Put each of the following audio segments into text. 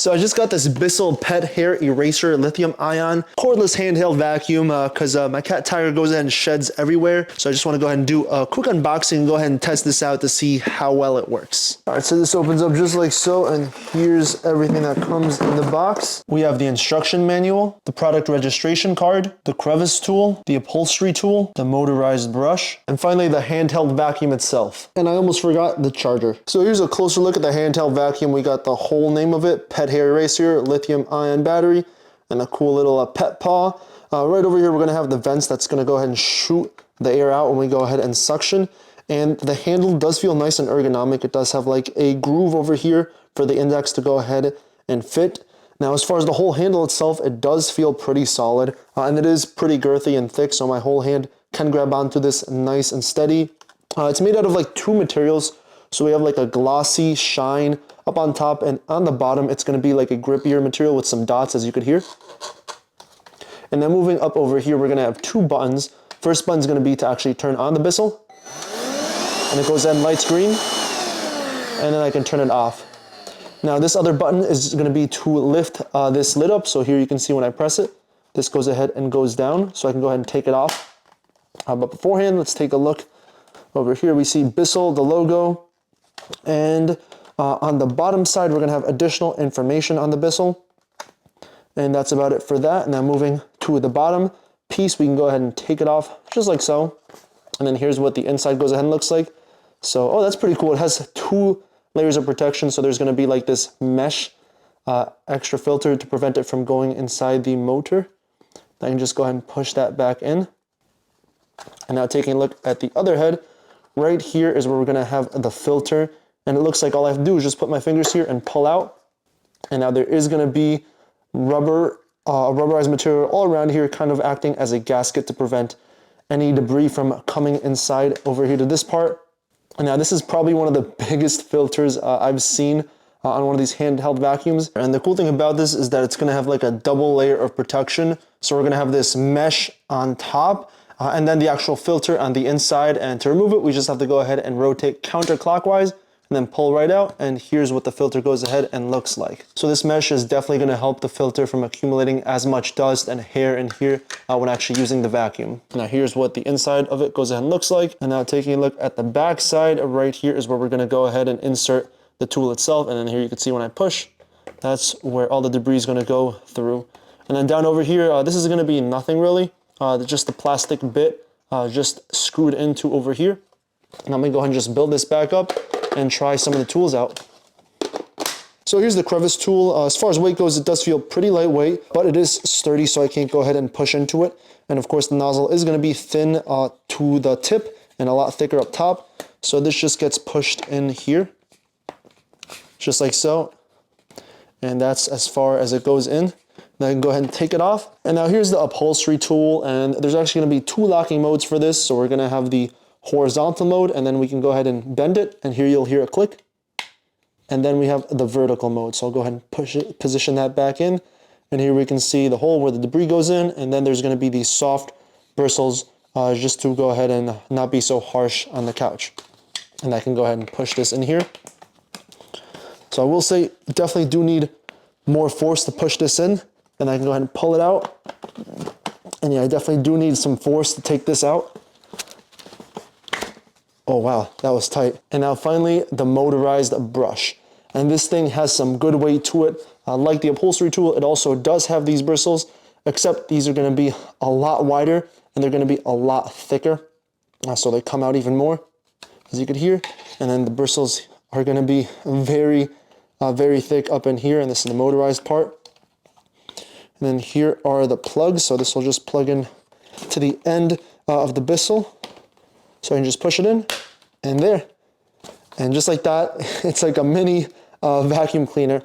So I just got this Bissell pet hair eraser lithium ion cordless handheld vacuum because my cat Tiger goes ahead and sheds everywhere. So I just want to go ahead and do a quick unboxing and go ahead and test this out to see how well it works. All right, so this opens up just like so, and here's everything that comes in the box. We have the instruction manual, the product registration card, the crevice tool, the upholstery tool, the motorized brush, and finally the handheld vacuum itself. And I almost forgot the charger. So here's a closer look at the handheld vacuum. We got the whole name of it, pet hair eraser, lithium ion battery, and a cool little pet paw. Right over here, we're gonna have the vents that's gonna go ahead and shoot the air out when we go ahead and suction. And the handle does feel nice and ergonomic. It does have like a groove over here for the index to go ahead and fit. Now, as far as the whole handle itself, it does feel pretty solid, and it is pretty girthy and thick, so my whole hand can grab onto this nice and steady. It's made out of like two materials. So we have like a glossy shine up on top, and on the bottom, it's gonna be like a grippier material with some dots, as you could hear. And then moving up over here, we're gonna have two buttons. First button's gonna be to actually turn on the Bissell, and it goes ahead and lights green, and then I can turn it off. Now this other button is gonna be to lift this lid up. So here you can see when I press it, this goes ahead and goes down, so I can go ahead and take it off. But beforehand, let's take a look. Over here we see Bissell, the logo, and on the bottom side, we're gonna have additional information on the Bissell. And that's about it for that. And then moving to the bottom piece, we can go ahead and take it off just like so. And then here's what the inside goes ahead and looks like. So, oh, that's pretty cool. It has two layers of protection. So there's gonna be like this mesh extra filter to prevent it from going inside the motor. I can just go ahead and push that back in. And now taking a look at the other head, right here is where we're gonna have the filter. And it looks like all I have to do is just put my fingers here and pull out. And now there is gonna be rubberized material all around here, kind of acting as a gasket to prevent any debris from coming inside over here to this part. And now this is probably one of the biggest filters I've seen on one of these handheld vacuums. And the cool thing about this is that it's gonna have like a double layer of protection. So we're gonna have this mesh on top, and then the actual filter on the inside. And to remove it, we just have to go ahead and rotate counterclockwise and then pull right out. And here's what the filter goes ahead and looks like. So this mesh is definitely gonna help the filter from accumulating as much dust and hair in here when actually using the vacuum. Now here's what the inside of it goes ahead and looks like. And now taking a look at the back side, right here is where we're gonna go ahead and insert the tool itself. And then here you can see when I push, that's where all the debris is gonna go through. And then down over here, this is gonna be nothing really. Just the plastic bit just screwed into over here. And I'm gonna go ahead and just build this back up and try some of the tools out. So here's the crevice tool. As far as weight goes, it does feel pretty lightweight, but it is sturdy, so I can't go ahead and push into it. And of course, the nozzle is gonna be thin to the tip and a lot thicker up top. So this just gets pushed in here, just like so. And that's as far as it goes in. Then I can go ahead and take it off. And now here's the upholstery tool, and there's actually gonna be two locking modes for this. So we're gonna have the horizontal mode, and then we can go ahead and bend it, and here you'll hear a click. And then we have the vertical mode. So I'll go ahead and push it, position that back in, and here we can see the hole where the debris goes in, and then there's gonna be these soft bristles just to go ahead and not be so harsh on the couch. And I can go ahead and push this in here. So I will say, definitely do need more force to push this in, and I can go ahead and pull it out. And yeah, I definitely do need some force to take this out. Oh wow, that was tight. And now finally, the motorized brush. And this thing has some good weight to it. Like the upholstery tool, it also does have these bristles, except these are gonna be a lot wider and they're gonna be a lot thicker. So they come out even more, as you could hear. And then the bristles are gonna be very, very thick up in here, and this is the motorized part. And then here are the plugs. So this will just plug in to the end of the Bissell. So I can just push it in, and there. And just like that, it's like a mini vacuum cleaner.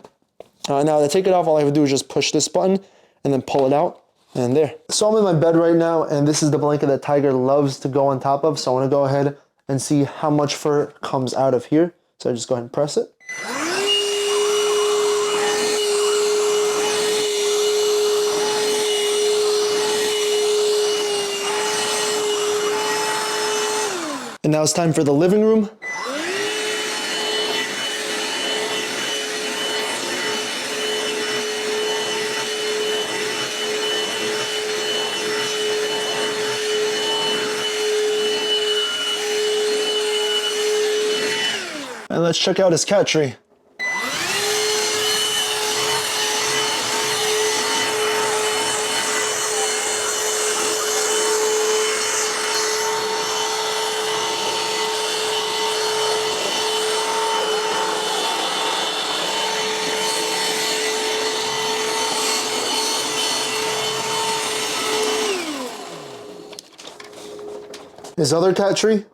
Now to take it off, all I have to do is just push this button and then pull it out, and there. So I'm in my bed right now, and this is the blanket that Tiger loves to go on top of. So I wanna go ahead and see how much fur comes out of here. So I just go ahead and press it. And now it's time for the living room. let's check out his cat tree. His other cat tree.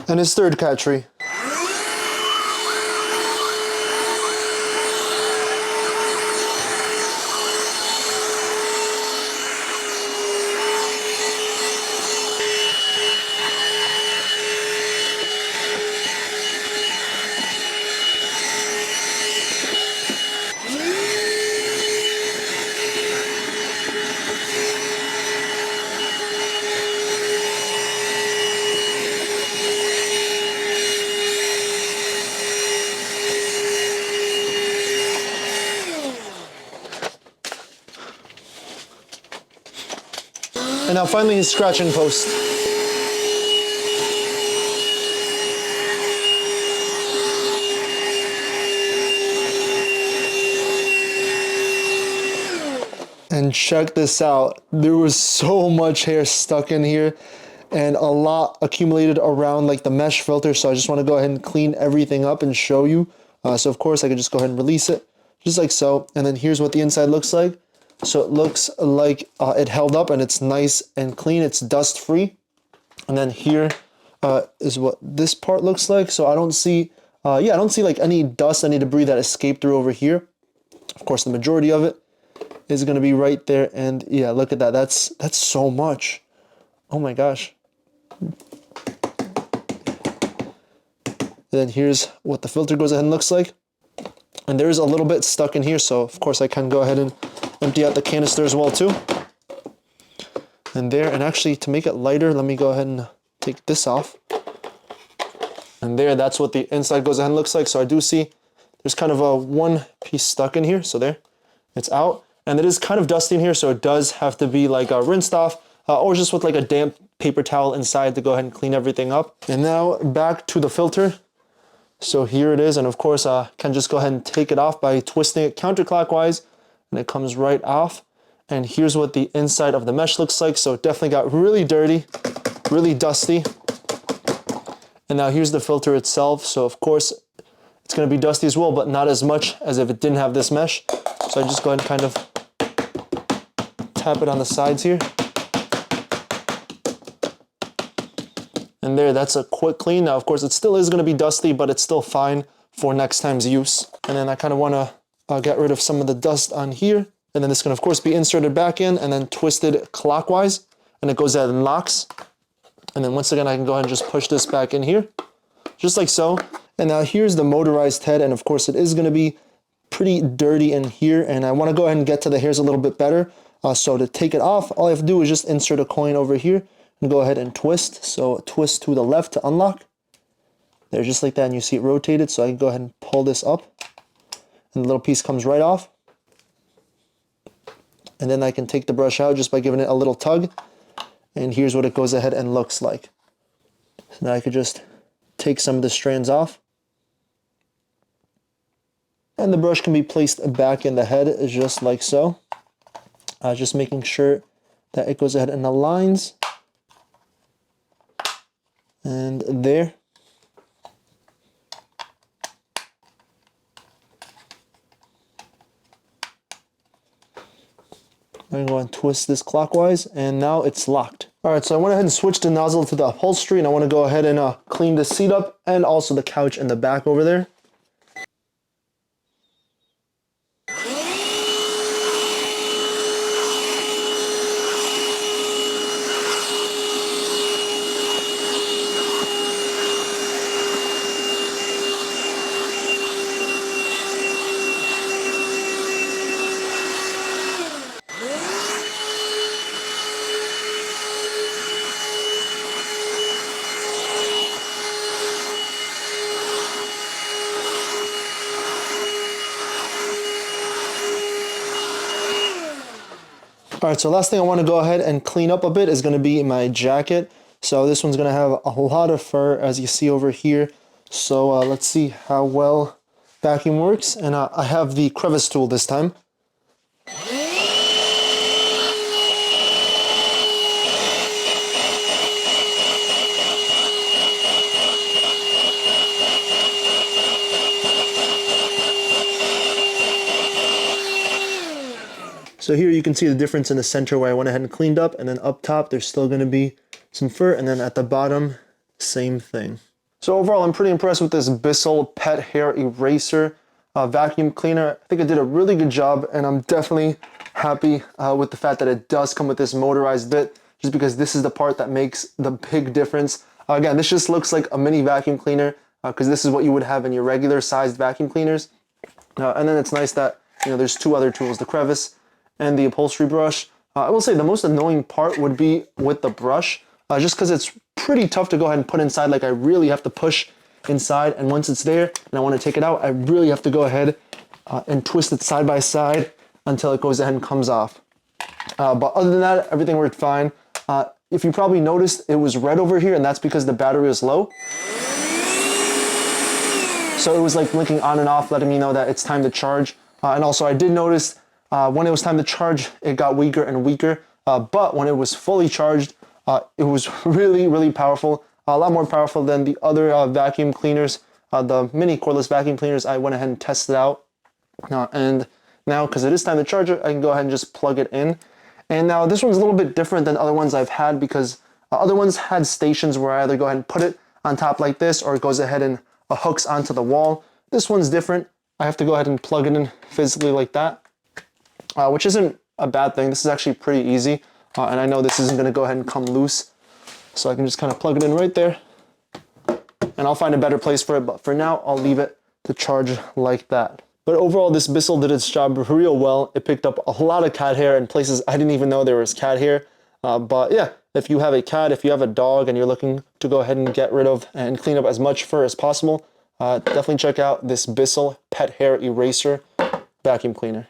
And his third cat tree. And now finally his scratching post. And check this out. There was so much hair stuck in here and a lot accumulated around like the mesh filter. So I just want to go ahead and clean everything up and show you. So of course I could just go ahead and release it just like so. And then here's what the inside looks like. So it looks like it held up and it's nice and clean. It's dust free. And then here is what this part looks like. So I don't see, I don't see like any dust, any debris that escaped through over here. Of course, the majority of it is going to be right there. And yeah, look at that. That's so much. Oh my gosh. And then here's what the filter goes ahead and looks like. And there's a little bit stuck in here. So of course I can go ahead and empty out the canister as well too. And there, and actually to make it lighter, let me go ahead and take this off. And there, that's what the inside goes ahead and looks like. So I do see there's kind of a one piece stuck in here. So there, it's out. And it is kind of dusty in here, so it does have to be like rinsed off or just with like a damp paper towel inside to go ahead and clean everything up. And now back to the filter. So here it is. And of course, I can just go ahead and take it off by twisting it counterclockwise. And it comes right off. And here's what the inside of the mesh looks like. So it definitely got really dirty, really dusty. And now here's the filter itself. So of course it's going to be dusty as well, but not as much as if it didn't have this mesh. So I just go ahead and kind of tap it on the sides here. And there, that's a quick clean. Now of course it still is going to be dusty, but it's still fine for next time's use. And then I kind of want to get rid of some of the dust on here. And then this can of course be inserted back in and then twisted clockwise. And it goes ahead and locks. And then once again, I can go ahead and just push this back in here. Just like so. And now here's the motorized head. And of course it is going to be pretty dirty in here. And I want to go ahead and get to the hairs a little bit better. So to take it off, all I have to do is just insert a coin over here and go ahead and twist. So twist to the left to unlock. There, just like that. And you see it rotated. So I can go ahead and pull this up. And the little piece comes right off. And then I can take the brush out just by giving it a little tug. And here's what it goes ahead and looks like. So now I could just take some of the strands off. And the brush can be placed back in the head just like so. Just making sure that it goes ahead and aligns. And there. I'm going to go and twist this clockwise, and now it's locked. All right, so I went ahead and switched the nozzle to the upholstery, and I want to go ahead and clean the seat up and also the couch in the back over there. All right, so last thing I want to go ahead and clean up a bit is going to be my jacket. So this one's going to have a lot of fur, as you see over here. So let's see how well vacuum works. And I have the crevice tool this time. So here you can see the difference in the center where I went ahead and cleaned up, and then up top there's still going to be some fur, and then at the bottom, same thing. So overall, I'm pretty impressed with this Bissell pet hair eraser vacuum cleaner. I think it did a really good job, and I'm definitely happy with the fact that it does come with this motorized bit, just because this is the part that makes the big difference. Again, this just looks like a mini vacuum cleaner, because this is what you would have in your regular sized vacuum cleaners. And then it's nice that, you know, there's two other tools, the crevice and the upholstery brush. I will say the most annoying part would be with the brush, just because it's pretty tough to go ahead and put inside. Like, I really have to push inside, and once it's there and I want to take it out, I really have to go ahead and twist it side by side until it goes ahead and comes off. But other than that, everything worked fine. If you probably noticed, it was red over here, and that's because the battery was low. So it was like blinking on and off, letting me know that it's time to charge. And also I did notice when it was time to charge, it got weaker and weaker. But when it was fully charged, it was really, really powerful. A lot more powerful than the other vacuum cleaners, the mini cordless vacuum cleaners. I went ahead and tested out. And now, because it is time to charge it, I can go ahead and just plug it in. And now this one's a little bit different than other ones I've had, because other ones had stations where I either go ahead and put it on top like this, or it goes ahead and hooks onto the wall. This one's different. I have to go ahead and plug it in physically like that, which isn't a bad thing. This is actually pretty easy. And I know this isn't gonna go ahead and come loose. So I can just kind of plug it in right there, and I'll find a better place for it. But for now, I'll leave it to charge like that. But overall, this Bissell did its job real well. It picked up a lot of cat hair in places I didn't even know there was cat hair. But yeah, if you have a cat, if you have a dog, and you're looking to go ahead and get rid of and clean up as much fur as possible, definitely check out this Bissell Pet Hair Eraser Vacuum Cleaner.